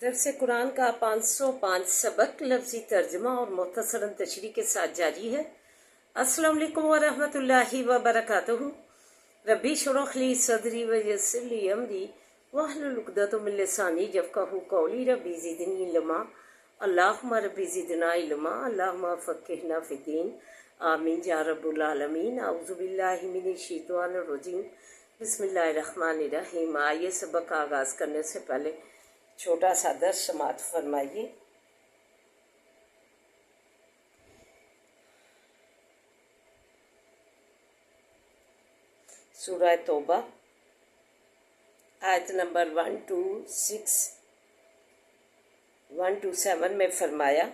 درس قرآن کا 505 سبق لفظی ترجمہ اور مختصراً تشریح کے ساتھ جاری ہے۔ السلام علیکم ورحمۃ اللہ وبرکاتہ۔ ربی اشرح لی صدری ویسر لی امری واحلل عقدۃ من لسانی یفقہوا قولی۔ ربی زدنی علما، اللہم ربی زدنا علما، اللہم فقہنا فی الدین، آمین یا رب العالمین۔ اعوذ باللہ من الشیطان الرجیم، بسم اللہ الرحمن الرحیم۔ آئیے سبق کا آغاز کرنے سے پہلے چھوٹا سا درس سماعت فرمائیے۔ سورہ توبہ آیت نمبر 127 میں فرمایا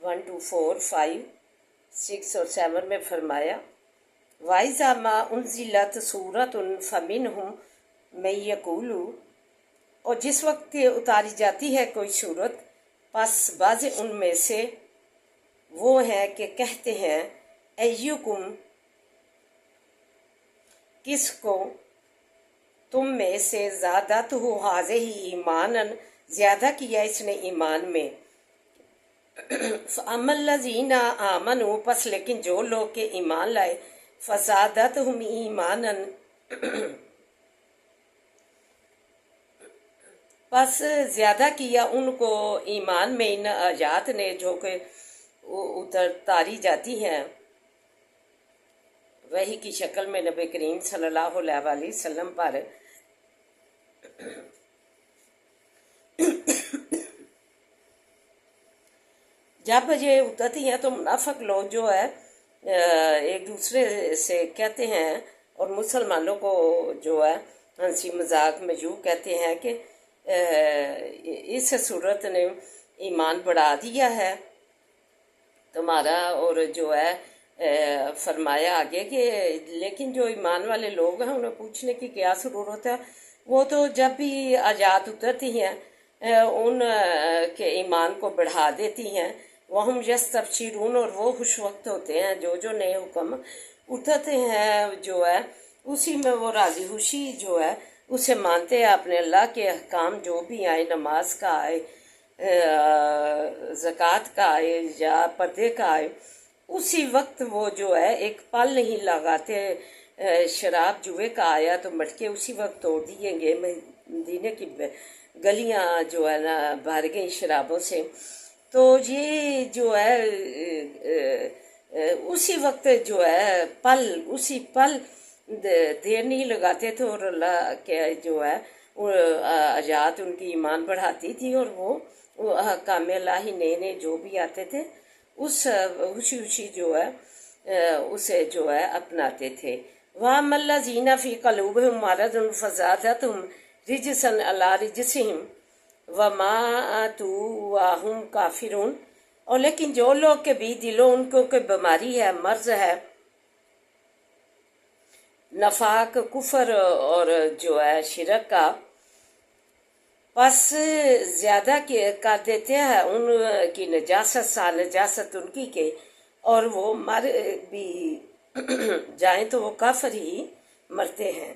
124 5 6 اور 7 میں فرمایا وَإِذَا مَا أُنزِلَتْ سُورَةٌ فَمِنْهُمْ مَن يَقُولُ، اور جس وقت کہ اتاری جاتی ہے کوئی صورت، پس بعض ان میں سے وہ ہیں کہ کہتے ہیں ایکم، کس کو، تم میں سے زادتہ ہذہ ایمانا، زیادہ کیا اس نے ایمان میں۔ فَأَمَّا الَّذِينَ آمَنُوا، پس لیکن جو لوگ کے ایمان لائے، فَزَادَتْهُمْ ایمانا، پس زیادہ کیا ان کو ایمان میں ان آیات نے جو کہ اتاری جاتی ہیں وحی کی شکل میں نبی کریم صلی اللہ علیہ وآلہ وسلم پر۔ جب یہ اترتی ہیں تو منافق لوگ جو ہے ایک دوسرے سے کہتے ہیں، اور مسلمانوں کو جو ہے ہنسی مذاق میں یوں کہتے ہیں کہ اس صورت نے ایمان بڑھا دیا ہے تمہارا، اور جو ہے فرمایا آگے کہ لیکن جو ایمان والے لوگ ہیں انہیں پوچھنے کی کیا ضرورت ہے، وہ تو جب بھی آیات اترتی ہیں ان کے ایمان کو بڑھا دیتی ہیں۔ وَهُمْ يَسْتَبْشِرُونَ، اور وہ خوش وقت ہوتے ہیں جو نئے حکم اترتے ہیں جو ہے اسی میں وہ راضی خوشی جو ہے اسے مانتے ہیں، اپنے اللہ کے احکام جو بھی آئے، نماز کا آئے، زکوٰۃ کا آئے یا پردے کا آئے، اسی وقت وہ جو ہے ایک پل نہیں لگاتے۔ شراب جوئے کا آیا تو مٹکے اسی وقت توڑ دیے گے، مدینے کی گلیاں جو ہے نا بھر گئی شرابوں سے، تو یہ جو ہے اسی وقت جو ہے اسی پل دیر نہیں لگاتے تھے، اور اللہ کے جو ہے آیات ان کی ایمان بڑھاتی تھی، اور وہ احکام الہی نئے نئے جو بھی آتے تھے اس خوشی جو ہے اسے جو ہے اپناتے تھے۔ وَأَمَّا الَّذِينَ فِي قُلُوبِهِم مَرَضٌ فَزَادَتْهُمْ رِجْسًا عَلَىٰ رِجْسِهِمْ وَمَاتُوا وَهُمْ كَافِرُونَ، اور لیکن جو لوگ کے بھی دلوں ان کو کوئی بیماری ہے، مرض ہے، نفاق، کفر اور جو ہے شرک کا، پس زیادہ کر دیتے ہیں ان کی نجاست سا نجاست ان کی اور وہ مر بھی جائیں تو وہ کافر ہی مرتے ہیں۔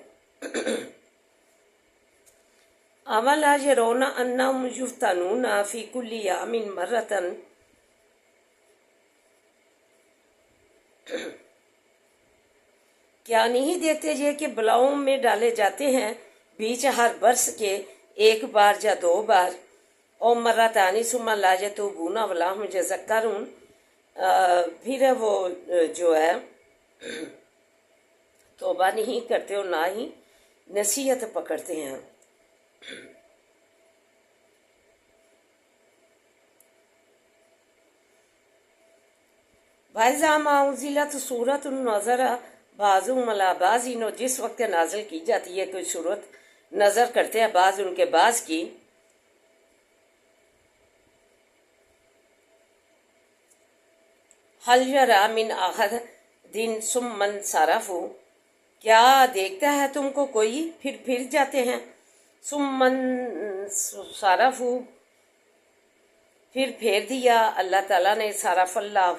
اولا یرون انہم یفتنون فی کل یوم مرۃ، کیا نہیں دیتے یہ کہ بلاؤں میں ڈالے جاتے ہیں بیچ ہر برس کے ایک بار یا دو بار، او مرتانی ثم لا یتوبون ولا هم یذکرون، پھر وہ جو ہے توبہ نہیں کرتے اور نہ ہی نصیحت پکڑتے ہیں۔ وَإِذَا مَا أُنزِلَتْ سُورَةٌ نَظَرَ بَعْضُهُمْ إِلَىٰ بَعْضٍ، اور جس وقت نازل کی جاتی ہے کوئی صورت نظر کرتے ہیں بعض ان کے بعض کی۔ هَلْ يَرَىٰ مِنْ أَحَدٍ ثُمَّ انصَرَفُوا، کیا دیکھتا ہے تم کو کوئی پھر جاتے ہیں، ثُمَّ انصَرَفُوا، پھر پھیر دیا اللہ تعالیٰ نے، صرف اللہ،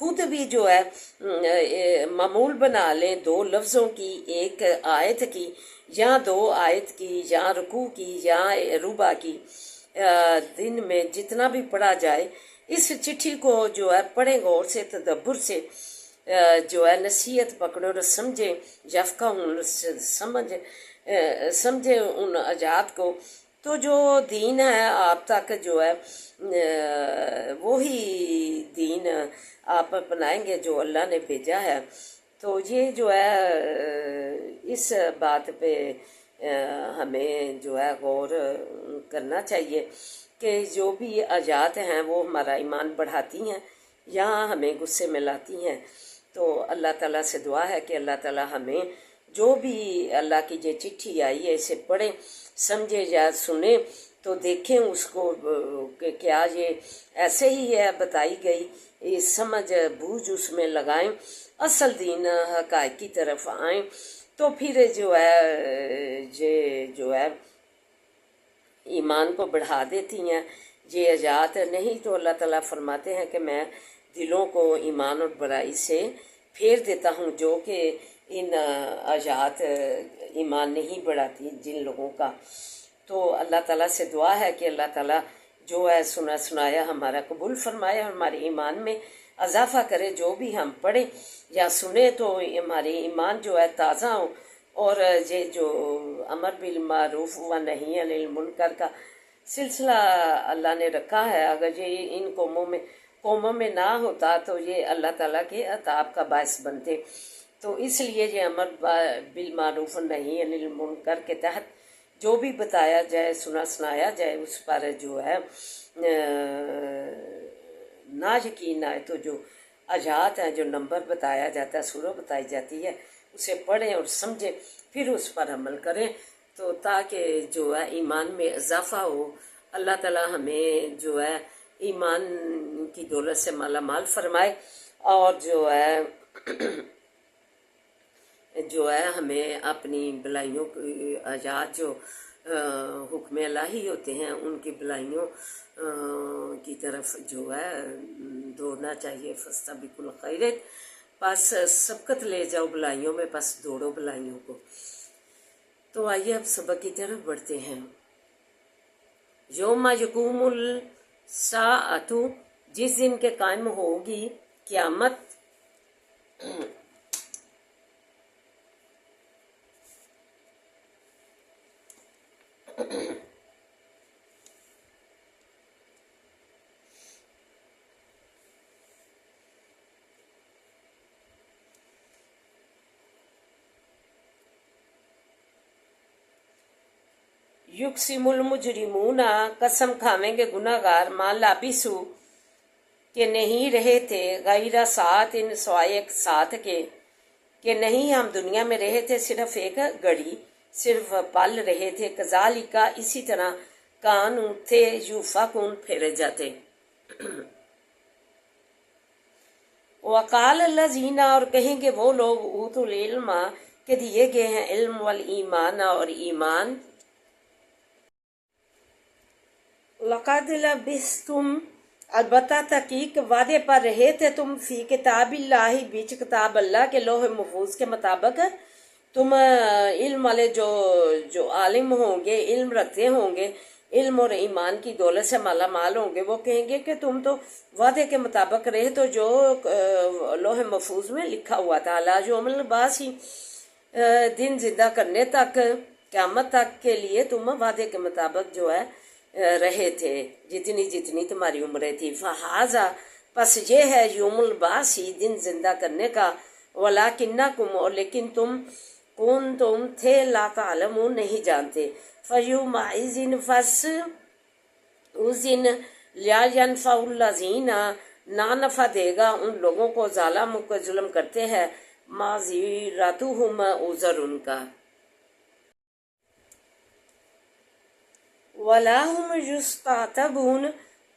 خود بھی جو ہے معمول بنا لیں 2 لفظوں کی، ایک آیت کی یا 2 آیت کی یا رکوع کی یا ربع کی، دن میں جتنا بھی پڑھا جائے اس چٹھی کو جو ہے پڑھیں غور سے، تدبر سے، جو ہے نصیحت پکڑے اور سمجھیں، یافقہ ہوں، سمجھیں ان اجات کو، تو جو دین ہے آپ تک جو ہے وہی دین آپ اپنائیں گے جو اللہ نے بھیجا ہے۔ تو یہ جو ہے اس بات پہ ہمیں جو ہے غور کرنا چاہیے کہ جو بھی آیات ہیں وہ ہمارا ایمان بڑھاتی ہیں یا ہمیں غصے میں لاتی ہیں۔ تو اللہ تعالیٰ سے دعا ہے کہ اللہ تعالیٰ ہمیں جو بھی اللہ کی یہ چٹھی آئی ہے اسے پڑھیں، سمجھیں یا سنیں تو دیکھیں اس کو کہ کیا یہ ایسے ہی ہے بتائی گئی، سمجھ بوجھ اس میں لگائیں، اصل دین حقائق کی طرف آئیں، تو پھر جو ہے یہ جو ہے ایمان کو بڑھا دیتی ہیں یہ آیات۔ نہیں تو اللہ تعالیٰ فرماتے ہیں کہ میں دلوں کو ایمان اور برائی سے پھیر دیتا ہوں، جو کہ ان آیات ایمان نہیں بڑھاتی جن لوگوں کا۔ تو اللہ تعالیٰ سے دعا ہے کہ اللہ تعالیٰ جو ہے سنا سنایا ہمارا قبول فرمائے اور ہمارے ایمان میں اضافہ کرے، جو بھی ہم پڑھیں یا سنیں تو ہمارے ایمان جو ہے تازہ ہو، اور یہ جو امر بالمعروف و نہی عن المنکر کا سلسلہ اللہ نے رکھا ہے، اگر یہ ان قوموں میں نہ ہوتا تو یہ اللہ تعالیٰ کے عذاب کا باعث بنتے۔ تو اس لیے یہ امر بالمعروف و نہی عن المنکر کے تحت جو بھی بتایا جائے، سنایا جائے، اس پر جو ہے نا یقین آئے تو جو آیات ہیں، جو نمبر بتایا جاتا ہے، سورہ بتائی جاتی ہے، اسے پڑھیں اور سمجھیں، پھر اس پر عمل کریں، تو تاکہ جو ہے ایمان میں اضافہ ہو۔ اللہ تعالیٰ ہمیں جو ہے ایمان کی دولت سے مالا مال فرمائے، اور جو ہے ہمیں اپنی بلائیوں کی آیات جو حکم الہی ہوتے ہیں ان کی بلائیوں کی طرف جو ہے دوڑنا چاہیے۔ فاستبقوا الخیرات، پس سبقت لے جاؤ بلائیوں میں، پس دوڑو بلائیوں کو۔ تو آئیے اب سبق کی طرف بڑھتے ہیں۔ یوم یقوم الساعۃ، جس دن کے قائم ہوگی قیامت، یقسم المجرمون، قسم کھاویں گے گناہ گار، ما لابثوا، کہ نہیں رہے تھے، غیر ساعت، سوائے ایک ساتھ کے، کہ نہیں ہم دنیا میں رہے تھے صرف ایک گھڑی، صرف پل رہے تھے، کذالک، اسی طرح، کانوا تھے، یؤفکون، پھیرے جاتے۔ وقال الذین، اور کہیں گے وہ لوگ، اوتوا العلم، کہ دیے گئے ہیں علم، والایمان، اور ایمان، لقد لبثتم، البتہ تحقیق وعدے پر رہے تھے تم، فی کتاب اللہ، بیچ کتاب اللہ کے لوح محفوظ کے مطابق۔ تم علم والے جو عالم ہوں گے، علم رکھتے ہوں گے، علم اور ایمان کی دولت سے مالا مال ہوں گے، وہ کہیں گے کہ تم تو وعدے کے مطابق رہے تو جو لوح محفوظ میں لکھا ہوا تھا، لا یوم البعث، دن زندہ کرنے تک، قیامت تک کے لیے تم وعدے کے مطابق جو ہے رہے تھے، جتنی تمہاری عمریں تھی۔ فہذا، پس یہ ہے یوم البعث، دن زندہ کرنے کا، ولکنکم، اور لیکن تم کنتم تھے، لا تعلمون، نہیں جانتے۔ فیومئذ، پس اس دن، لا ینفع الذین، نہ نفع دے گا ان لوگوں کو، ظالموں کو ظلم کرتے ہیں، معذرتہم، عذر ان کا، ولا هم یستعتبون،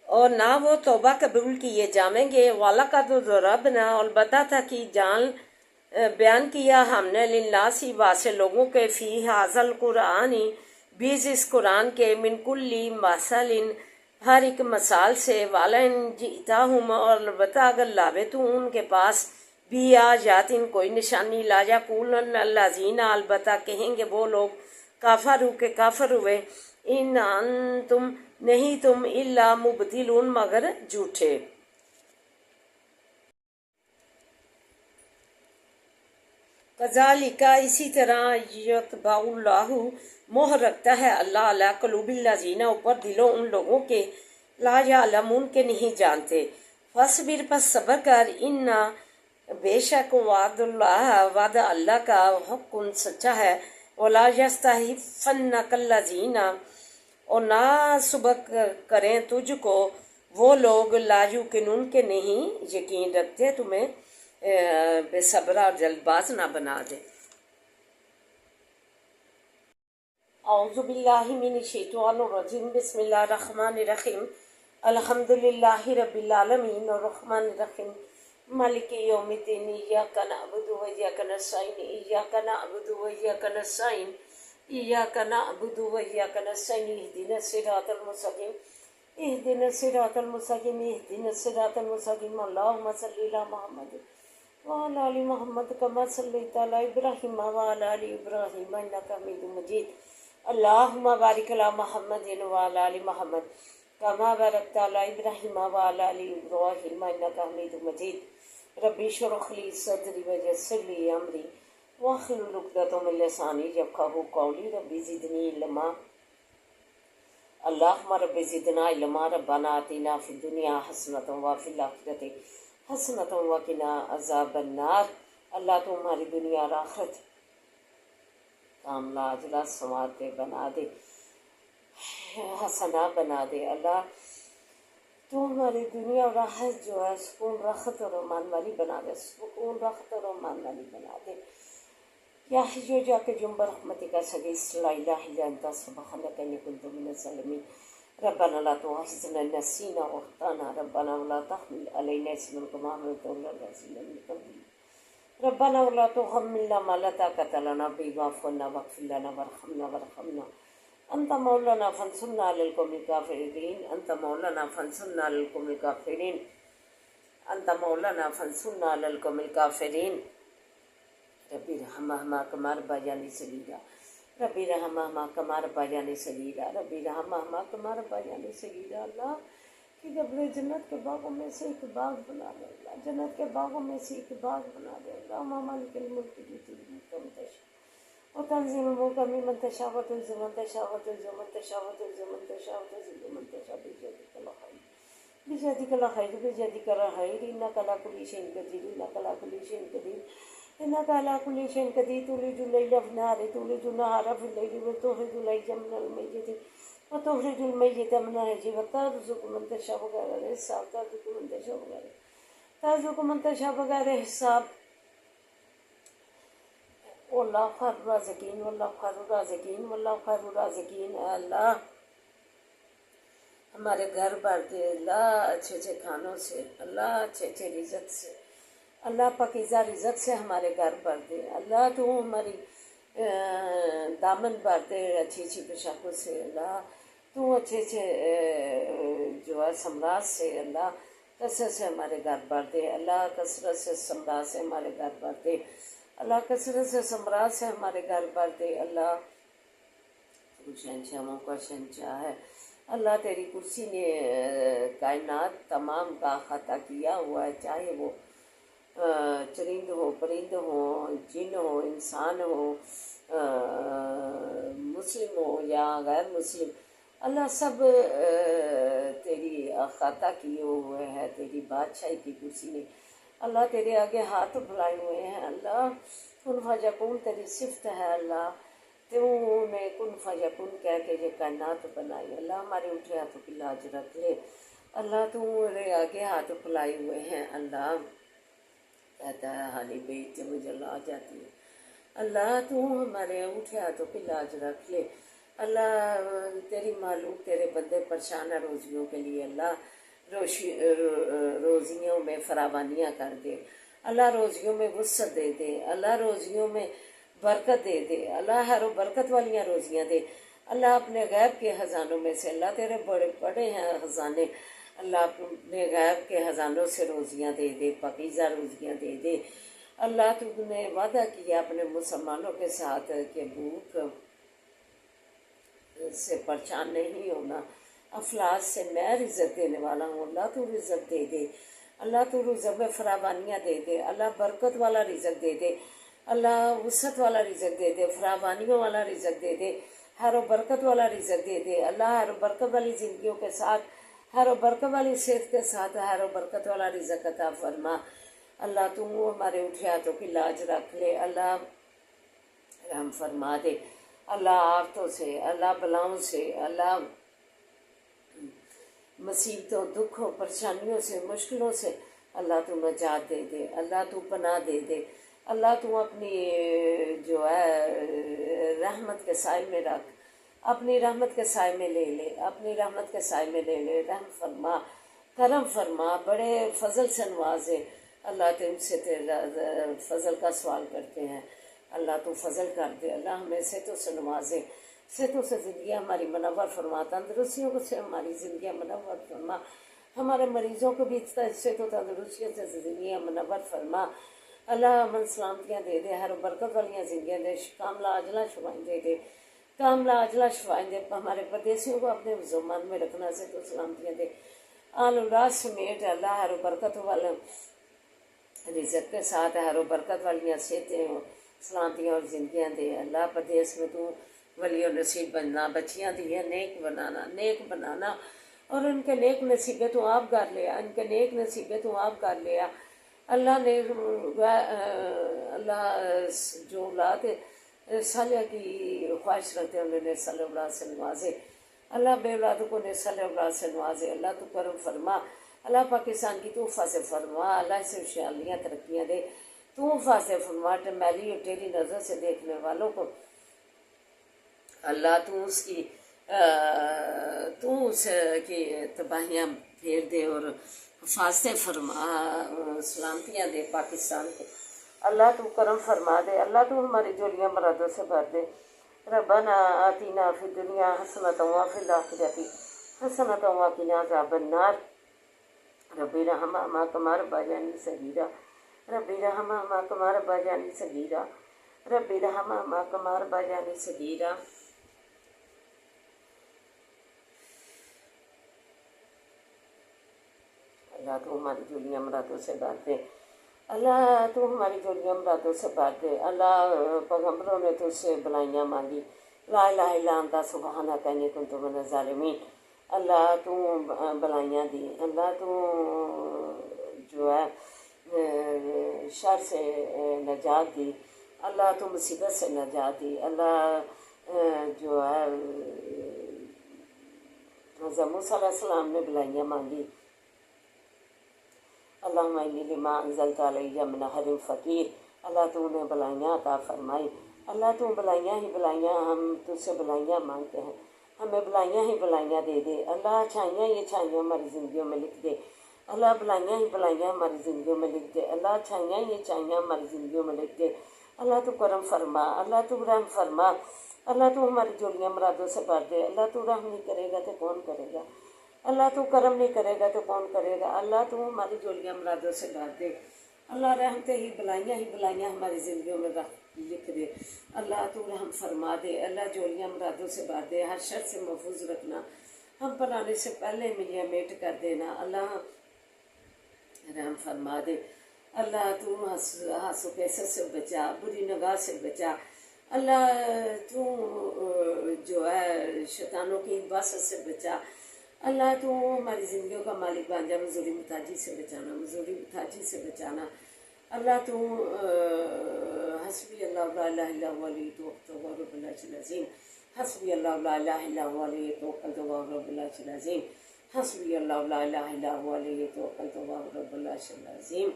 اور نہ وہ توبہ قبول کیے جائیں گے۔ وَلَقَدْ ضَرَبْنَا، البتہ تھا کہ جان بیان کیا ہم نے، للناس، واسے لوگوں کے، فی ھذا القرآن، بیچ اس قرآن کے، من کل مثل، ہر ایک مثال سے والن جیتا ہوں، اور البتہ اگر لاوے تو ان کے پاس بھی آ جاتی ان کوئی نشانی، لا یقول الذین، البتہ کہیں گے وہ لوگ کافر کے کافر ہوئے، ان انتم، نہیں تم، الا مبتلون، مگر جھوٹے۔ کذالک، اسی طرح، یطبع اللہ، مہر رکھتا ہے اللہ علی قلوب الذین، اوپر دلوں ان لوگوں کے، لا یعلمون، کے نہیں جانتے۔ فاصبر، پس صبر کر، ان بے شک وعد اللہ، وعدہ اللہ کا، حق سچا ہے، ولا یستحفنک الذین، اور نہ سبق کریں تجھ کو وہ لوگ، لا یوقنون، کے نہیں یقین رکھتے، تمہیں بے صبر اور جلد باز نہ بنا دے۔ اعوذ باللہ من الشیطان الرجیم، بسم اللہ الرحمن الرحیم، الحمد للہ رب العالمین الرحمن الرحیم مالک یوم الدین، ایاک نعبد و ایاک نستعین، ایاک نعبد و ایاک نستعین، ایاک نعبد و ایاک نستعین، اہدنا الصراط المستقیم، اہدنا الصراط المستقیم، اہدنا الصراط المستقیم، اللہم صلی علی محمد وعلی آل محمد کما صلیت علی ابراہیم وعلی آل ابراہیم انک حمید مجید، اللہم بارک علی محمد وعلی آل محمد کما بارکت علی ابراہیم وعلی آل ابراہیم انک حمید مجید، ربی اشرح لی صدری ویسر لی امری واحلل عقدۃ من لسانی یفقہوا قولی، ربی زدنی علما، اللہم رب زدنا علما، ربنا آتنا فی الدنیا حسنۃ وفی الآخرۃ حسنۃ وقنا عذاب النار، اللہ تو ہماری دنیا اور آخرت کاملہ اجلا سنوارتے بنا دے، حسنہ بنا دے، اللہ تو ہماری دنیا اور آخرت جو ہے سکون راحت اور امان والی بنا دے، سکون راحت اور امان والی بنا دے، یا حیو یا قیوم برحمتک استغیث، لا الہ الا انت سبحانک انی کنت من الظالمین، ربنا لا تؤاخذنا إن نسينا واخطأنا، ربنا ولا تحمل علينا إصرا كما حملته على الذين من قبلنا، ربنا ولا تحملنا ما لا طاقة لنا به واعف عنا واغفر لنا وارحمنا أنت مولانا فانصرنا على القوم الكافرين، أنت مولانا فانصرنا على القوم الكافرين، أنت مولانا فانصرنا على القوم الكافرين، ربي ارحمهما كما ربياني صغيرا، ربی رحمہما کما ربیانی صغیرا، ربی رحمہما کما ربیانی صغیرا، اللہ کہ قبر جنت کے باغوں میں سے ایک باغ بنا دے، اللہ جنت کے باغوں میں سے ایک باغ بنا دے، اللہ مالک الملک تؤتی الملک من تشاء وتنزع الملک ممن تشاء وتعز من تشاء وتذل من تشاء وتعز من تشاء وتذل من تشاء بيدك الخير، بيدك الخير، بيدك الخير، إنك على كل شيء قدير، إنك على كل شيء قدير، إنك على كل شيء قدير، تولج الليل في النهار، تولج النهار في الليل، وتخرج الحي من الميت وتخرج الميت من الحي، وترزق من تشاء بغير حساب، ترزق من تشاء بغير، ترزق من تشاء بغير حساب، واللہ خیر الرازقین، واللہ خیر الرازقین، واللہ خیر الرازقین، اے اللہ ہمارے گھر بھر دے، اللہ اچھے اچھے کھانوں سے، اللہ اچھے اچھے رزق سے، اللہ پاکیزہ رزق سے ہمارے گھر بھر دے، اللہ تو ہماری دامن بھر دے اچھی اچھی پوشاکوں سے، اللہ تو اچھے اچھے جو ہے ثمرات سے، اللہ کثرت سے ہمارے گھر بھر دے، اللہ کثرت سے ثمرات سے ہمارے گھر بھر دے، اللہ کثرت سے ثمرات سے ہمارے گھر بھر دے، اللہ تو شہنشاہوں کا شہنشاہ ہے، اللہ تیری کرسی نے کائنات تمام کا احاطہ کیا ہوا ہے، چاہے وہ چرند ہو، پرند ہو، جن ہو، انسان ہو، مسلم ہو یا غیر مسلم، اللہ سب تیری احاطہ کیے ہوئے ہیں، تیری بادشاہی کی کرسی نے، اللہ تیرے آگے ہاتھ پھیلائے ہوئے ہیں، اللہ کن فیکون تیری صفت ہے، اللہ تو نے کن فیکون کہہ کے یہ کائنات بنائی، اللہ ہمارے اٹھے ہاتھوں کی لاج رکھ لے، اللہ تو میرے آگے ہاتھ پھیلائے ہوئے ہیں، اللہ کہتا ہے حالی بیت جب مجھے لا جاتی ہے، اللہ تو ہمارے اٹھے ہاتھوں کی لاج رکھ لے، اللہ تیری معلوم تیرے بندے پریشان ہے روزیوں کے لیے، اللہ روزیوں میں فراوانیاں کر دے، اللہ روزیوں میں وسعت دے دے، اللہ روزیوں میں برکت دے دے، اللہ ہر برکت والیاں روزیاں دے، اللہ اپنے غیب کے خزانوں میں سے، اللہ تیرے بڑے بڑے ہیں خزانے، اللہ اپنے غیب کے خزانوں سے روزیاں دے دے، پاکیزہ روزیاں دے دے۔ اللہ تو نے وعدہ کیا اپنے مسلمانوں کے ساتھ کہ بھوک سے پریشان نہیں ہونا، افلاس سے میں رزق دینے والا ہوں، اللہ تو رزق دے دے، اللہ تو رزق میں فراوانیاں دے دے، اللہ برکت والا رزق دے دے، اللہ وسعت والا رزق دے دے، فراوانیوں والا رزق دے دے، ہر و برکت والا رزق دے دے، اللہ ہر و برکت والی زندگیوں کے ساتھ، ہر و برکت والی صحت کے ساتھ ہر و برکت والا رزق عطا فرما۔ اللہ تو ہمارے اٹھے ہاتھوں کی لاج رکھ لے، اللہ رحم فرما دے، اللہ آفتوں سے، اللہ بلاؤں سے، اللہ مصیبتوں، دکھوں، پریشانیوں سے، مشکلوں سے اللہ تو نجات دے دے، اللہ تو پناہ دے دے، اللہ تو اپنی جو ہے رحمت کے سائے میں رکھ، اپنی رحمت کے سائے میں لے لے، اپنی رحمت کے سائے میں لے لے، رحم فرما، کرم فرما، بڑے فضل سے نوازے۔ اللہ تم سے تیرا فضل کا سوال کرتے ہیں، اللہ تو فضل کر دے، اللہ ہمیں صحتوں سے نوازے، صحتوں سے زندگیاں ہماری منور فرما، تندرستیوں سے ہماری زندگیاں منور فرما، ہمارے مریضوں کو بھی صحت و تندرستیوں سے زندگیاں منور فرما۔ اللہ امن سلامتیاں دے دے، ہر برکت والیاں زندگیاں دے، کاملہ عاجلہ شفائیں دے دے، کاملہ عاجلہ شفائیں دے، ہمارے پردیسیوں کو اپنے ذمہ میں رکھنا، صحت و سلامتیاں دے، آل اولاد سمیت اللہ ہر برکت والا رزق کے ساتھ ہر و برکت والیاں صحتیں سلامتیاں اور زندگیاں دے۔ اللہ پردیس میں تو ولی و نصیب بننا، بچیاں دی ہیں نیک بنانا، نیک بنانا، اور ان کے نیک نصیبیں تو آپ کر لیا، ان کے نیک نصیبیں تو آپ کر لیا۔ اللہ نے اللہ جو اولاد صالحہ کی خواہش رکھتے ہیں انہیں صالح اولاد سے نوازے، اللہ بے اولادوں کو نے صالح اولاد سے نوازے، اللہ تو کرم فرما، اللہ پاکستان کی تو حفاظ فرما، اللہ سے خوشحالیاں ترقیاں دے، تو حفاظ فرما، میلی اور تیری نظر سے دیکھنے والوں کو اللہ تو اس کی تو اس کی تباہیاں پھیر دے اور حفاظت فرما، سلامتیاں دے پاکستان کو، اللہ تو کرم فرما دے، اللہ تو ہماری جولیاں مرادوں سے بھر دے۔ ربنا آتینا فی الدنیا حسنۃ وفی الآخرۃ حسنۃ وقنا عذاب النار، رب ارحمہما کما ربیانی صغیرا، رب ارحمہما کما ربیانی صغیرا، رب ارحمہما کما ربیانی صغیرا۔ اللہ تو ہماری جولیاں مرادوں سے بھر دے، اللہ تو ہماری جولیاں مرادوں سے بھر دے۔ اللہ پیغمبروں نے تجھ سے بلائیاں مانگی، لا الہ الا انت سبحانک انی کنت من الظالمین، اللہ تو بلائیاں دی، اللہ تو جو ہے شر سے نجات دی، اللہ تو مصیبت سے نجات دی، اللہ جو ہے حضرت موسیٰ علیہ السلام نے بلائیاں مانگی، اللہم انی لما انزلت علی من خیر فقیر، اللہ تو انہیں بلائیاں عطا فرمائی، اللہ تو بلائیاں ہی بلائیاں، ہم تجھ سے بلائیاں مانگتے ہیں، ہمیں بلائیاں ہی بلائیاں دے دے، اللہ اچھائیاں ہی اچھائیاں ہماری زندگیوں میں لکھ دے، اللہ بلائیاں ہی بلائیاں ہماری زندگیوں میں لکھ دے، اللہ اچھائیاں ہی اچھائیاں ہماری زندگیوں میں لکھ دے، اللہ تو کرم فرما، اللہ تو رحم فرما، اللہ تو ہماری جولیاں مرادوں سے بھر دے، اللہ تو رحم نہیں کرے گا تو کون کرے گا، اللہ تو کرم نہیں کرے گا تو کون کرے گا، اللہ تو ہماری جولیاں مرادوں سے بھر دے، اللہ رحمتیں ہی بلائیاں ہماری زندگیوں میں لکھ دے، اللہ تو رحم فرما دے، اللہ جولیاں مرادوں سے بھر دے، ہر شر سے محفوظ رکھنا، ہم پر آنے سے پہلے ملیاں میٹ کر دینا، اللہ رحم فرما دے، اللہ تو حسد و حسد سے بچا، بری نگاہ سے بچا، اللہ تو جو ہے شیطانوں کی باسط سے بچا، اللہ تو ہماری زندگیوں کا مالک بن جا، مزوری محتاجی سے بچانا، مزوری محتاجی سے بچانا، اللہ تو حسبی اللہ لا الہ الا هو علیہ توکلت وهو رب العرش العظیم، حسبی اللہ لا الہ الا هو علیہ توکلت وهو رب العرش العظیم، حسبی اللہ لا الہ الا هو علیہ توکلت وهو رب العرش العظیم۔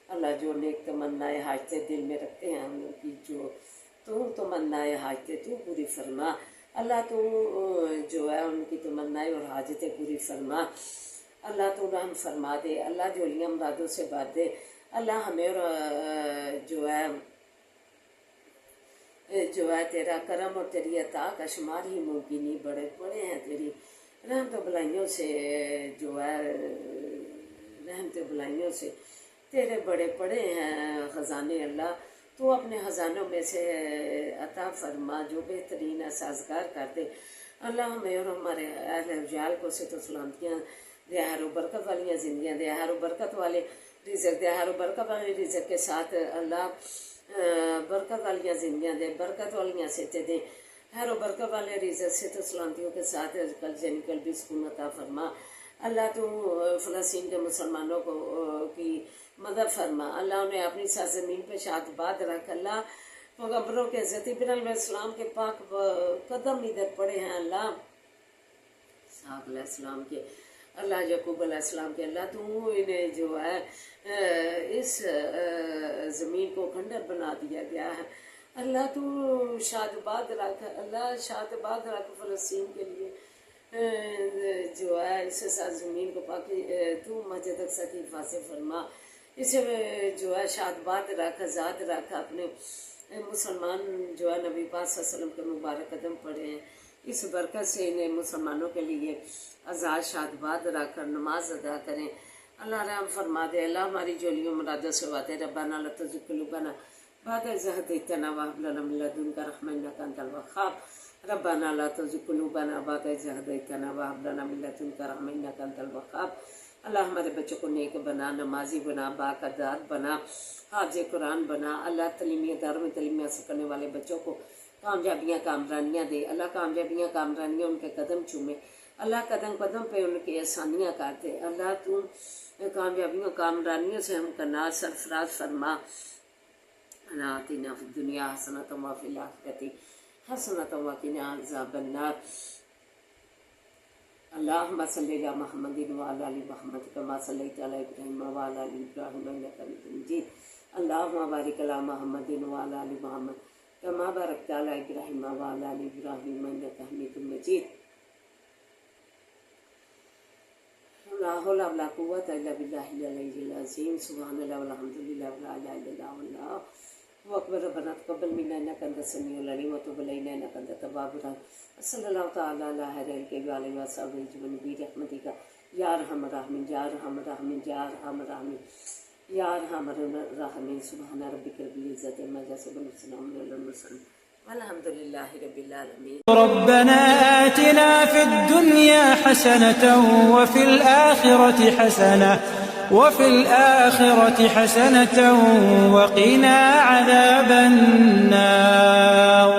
اللہ جو نیک تمنائے حاجتیں دل میں رکھتے ہیں ہم لوگ کی، جو تو تمنائے حاجتیں تو پوری فرما، اللہ تو جو ہے ان کی تمنائے اور حاجتیں پوری فرما، اللہ تو رحم فرما دے، اللہ جولیاں مرادوں سے بھر دے، اللہ ہمیں اور جو ہے جو ہے تیرا کرم اور تیری عطا کا شمار ہی ممکن نہیں، بڑے بڑے ہیں تیری رحمت و بلائیوں سے، جو ہے رحمت و بلائیوں سے تیرے بڑے بڑے ہیں خزانے اللہ، تو اپنے خزانوں میں سے عطا فرما جو بہترین ہے، سازگار کر دے اللہ ہمیں اور ہمارے اہل رجال کو صحت و سلامتیاں دے، خیر و برکت والیاں زندگیاں دے، خیر و برکت والے رزق دے، خیر و برکت والے رزق کے ساتھ اللہ برکت والیاں زندگیاں دے، برکت والیاں صحتیں دے، خیر و برکت والے رزق صحت و سلامتیوں کے ساتھ قلبی سکون عطا فرما اللہ۔ تو فلسطین کے مسلمانوں کو کی مدد فرما اللہ، انہیں اپنی سرزمین پہ شاد باد رکھ اللہ۔ پیغمبروں کے حضرت ابراہیم علیہ السلام کے پاک قدم ادھر پڑے ہیں اللہ، اسحاق علیہ السلام کے اللہ، یعقوب علیہ السلام کے اللہ، تو انہیں جو ہے اس زمین کو کھنڈر بنا دیا گیا ہے اللہ، تو شاد باد رکھ اللہ، شاد باد رکھ فلسطین کے لیے جو ہے اس زمین کو پاکی، تو مسجد اقصی کی حفاظت فرما، اسے جو ہے شاد باد رکھ، آزاد رکھ، اپنے مسلمان جو ہے نبی پاک صلی اللہ علیہ وسلم کے مبارک قدم پڑے ہیں، اس برکت سے انہیں مسلمانوں کے لیے آزاد شاد باد رکھ کر نماز ادا کریں اللہ، رحم فرما دے اللہ، ہماری جولیوں مرادوں سے واتے ربنا لا تزغ قلوبنا بعد إذ هديتنا وهب لنا من لدنك رحمة إنك أنت الوهاب ربنا لا تزغ قلوبنا بعد إذ هديتنا وهب لنا من لدنك رحمة إنك أنت الوهاب اللہ، ہمارے بچوں کو نیک بنا، نمازی بنا، باقدار بنا، حافظ قرآن بنا اللہ، تعلیمی اداروں میں تعلیم حاصل کرنے والے بچوں کو کامیابیاں کامرانیاں دے اللہ، کامیابیاں کامرانیاں ان کے قدم چومے اللہ، قدم قدم پہ ان کی آسانیاں کر دے اللہ، تو کامیابیوں کامرانیوں سے ہم کا سرفراز فرما آتنا فی الدنیا حسنۃ وفی الآخرۃ حسنۃ وقنا عذاب النار اللہم صلی علی محمد وعلی آل محمد کما صلیت علی ابراہیم وعلی آل ابراہیم انک حمید مجید اللہم بارک علی محمد وعلی آل محمد کما بارکت علی ابراہیم وعلی آل ابراہیم انک حمید مجید لا حول ولا قوة الا باللہ العلی العظیم سبحان اللہ والحمد للہ ولا الہ الا اللہ واللہ اکبر ربنا تقبل منا انک انت السمیع العلیم وتب علینا انک انت التواب الرحیم صلی اللہ تعالی علی خیر الخلق وعلیہ وصحبہ اجمعین برحمتک یا ارحم الراحمین یا ارحم الراحمین یا ارحم الراحمین یا ارحم الراحمین سبحان ربک رب العزۃ عما یصفون وسلام علی المرسلین والحمد للہ رب العالمین ربنا آتنا في الدنيا حسنة وفي الآخرة حسنة وقنا عذاب النار